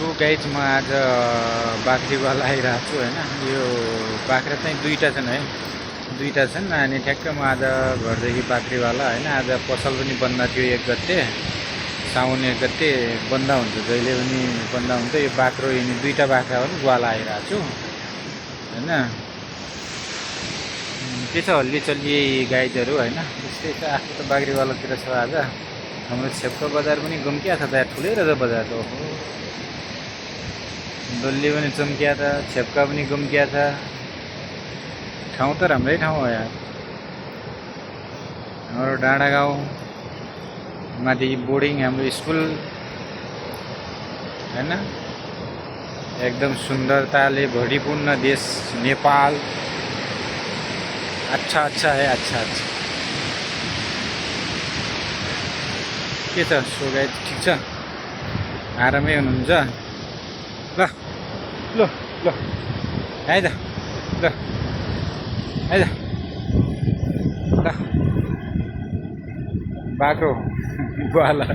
So guys म आज बाख्रीवाला आइरहेको छु होइन। यो बाख्रा चाहिँ दुईवटा छन् है, दुईवटा छन्। अनि ठ्याक्क म आज घरदेखि बाख्रीवाला होइन। आज पसल पनि बन्द थियो 1 गते, साउन 1 गते बन्द हुन्छ, जहिले पनि बन्द हुन्छ। यो बाख्रो यिनी दुईवटा बाख्रा पनि ग्वाला आइरहेको छु होइन। के छ हल्लीचल्ली गाइजहरू होइन, त्यस्तै छ। आफू त बाख्रीवालातिर छ आज। हाम्रो छेप्का बजार पनि गम्किया छ त यार, ठुलै रहेछ बजार त। ओहो, डल्ली पनि चम्किया था, छेप्का पनि गम्किया था। ठाउँ त राम्रै ठाउँ हो यार। हाम्रो डाँडा गाउँ माथि बोर्डिङ हाम्रो स्कुल होइन। एकदम सुन्दरताले भरिपूर्ण देश नेपाल। अच्छा अच्छा है, अच्छा अच्छा। के छ सो गाइज, ठिक छ? आरामै हुनुहुन्छ? ल ल ल आइज, ल आइज, ल बाख्रो ग्वाला